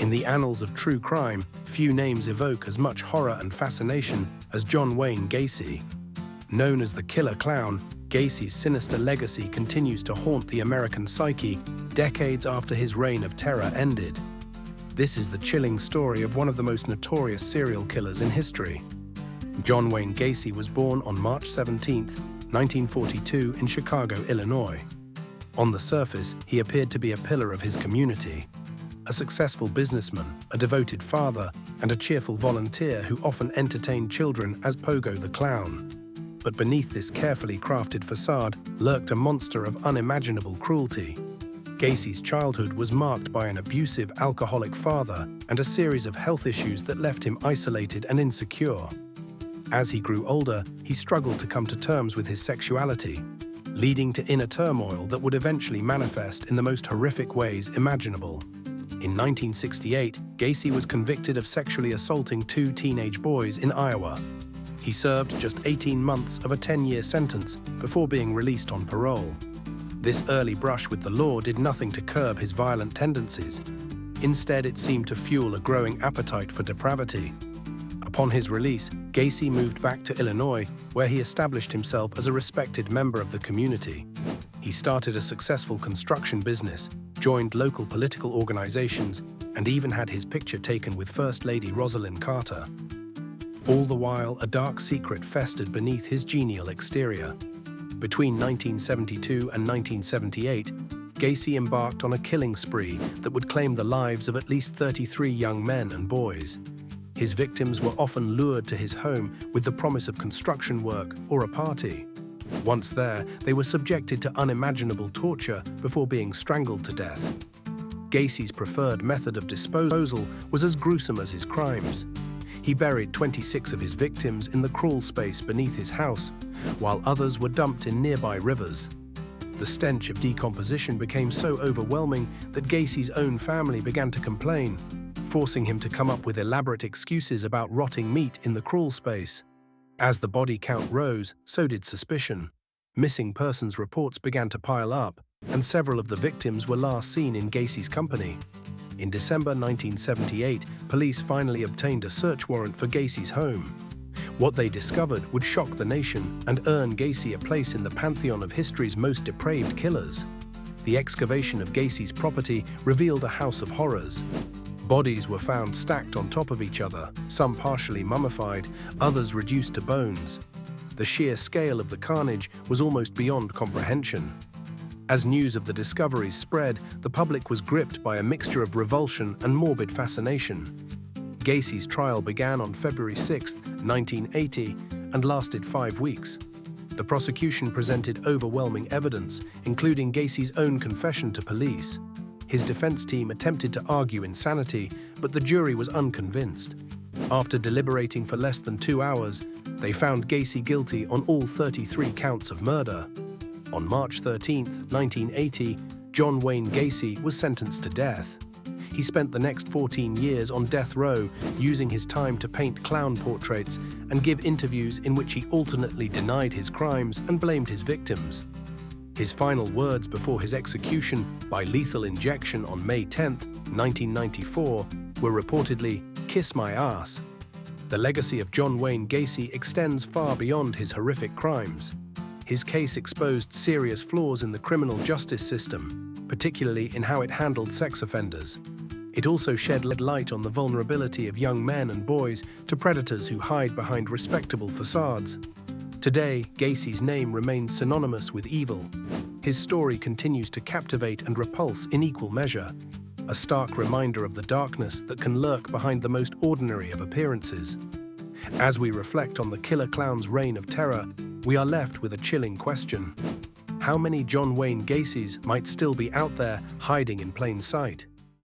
In the annals of true crime, few names evoke as much horror and fascination as John Wayne Gacy. Known as the Killer Clown, Gacy's sinister legacy continues to haunt the American psyche decades after his reign of terror ended. This is the chilling story of one of the most notorious serial killers in history. John Wayne Gacy was born on March 17, 1942 in Chicago, Illinois. On the surface, he appeared to be a pillar of his community. A successful businessman, a devoted father, and a cheerful volunteer who often entertained children as Pogo the Clown. But beneath this carefully crafted facade lurked a monster of unimaginable cruelty. Gacy's childhood was marked by an abusive, alcoholic father and a series of health issues that left him isolated and insecure. As he grew older, he struggled to come to terms with his sexuality, leading to inner turmoil that would eventually manifest in the most horrific ways imaginable. In 1968, Gacy was convicted of sexually assaulting 2 teenage boys in Iowa. He served just 18 months of a 10-year sentence before being released on parole. This early brush with the law did nothing to curb his violent tendencies. Instead, it seemed to fuel a growing appetite for depravity. Upon his release, Gacy moved back to Illinois, where he established himself as a respected member of the community. He started a successful construction business, joined local political organizations, and even had his picture taken with First Lady Rosalynn Carter. All the while, a dark secret festered beneath his genial exterior. Between 1972 and 1978, Gacy embarked on a killing spree that would claim the lives of at least 33 young men and boys. His victims were often lured to his home with the promise of construction work or a party. Once there, they were subjected to unimaginable torture before being strangled to death. Gacy's preferred method of disposal was as gruesome as his crimes. He buried 26 of his victims in the crawl space beneath his house, while others were dumped in nearby rivers. The stench of decomposition became so overwhelming that Gacy's own family began to complain, forcing him to come up with elaborate excuses about rotting meat in the crawl space. As the body count rose, so did suspicion. Missing persons reports began to pile up, and several of the victims were last seen in Gacy's company. In December 1978, police finally obtained a search warrant for Gacy's home. What they discovered would shock the nation and earn Gacy a place in the pantheon of history's most depraved killers. The excavation of Gacy's property revealed a house of horrors. Bodies were found stacked on top of each other, some partially mummified, others reduced to bones. The sheer scale of the carnage was almost beyond comprehension. As news of the discoveries spread, the public was gripped by a mixture of revulsion and morbid fascination. Gacy's trial began on February 6, 1980, and lasted 5 weeks. The prosecution presented overwhelming evidence, including Gacy's own confession to police. His defense team attempted to argue insanity, but the jury was unconvinced. After deliberating for less than 2 hours, they found Gacy guilty on all 33 counts of murder. On March 13, 1980, John Wayne Gacy was sentenced to death. He spent the next 14 years on death row, using his time to paint clown portraits and give interviews in which he alternately denied his crimes and blamed his victims. His final words before his execution by lethal injection on May 10, 1994, were reportedly, "Kiss my ass." The legacy of John Wayne Gacy extends far beyond his horrific crimes. His case exposed serious flaws in the criminal justice system, particularly in how it handled sex offenders. It also shed light on the vulnerability of young men and boys to predators who hide behind respectable facades. Today, Gacy's name remains synonymous with evil. His story continues to captivate and repulse in equal measure, a stark reminder of the darkness that can lurk behind the most ordinary of appearances. As we reflect on the killer clown's reign of terror, we are left with a chilling question. How many John Wayne Gacys might still be out there hiding in plain sight?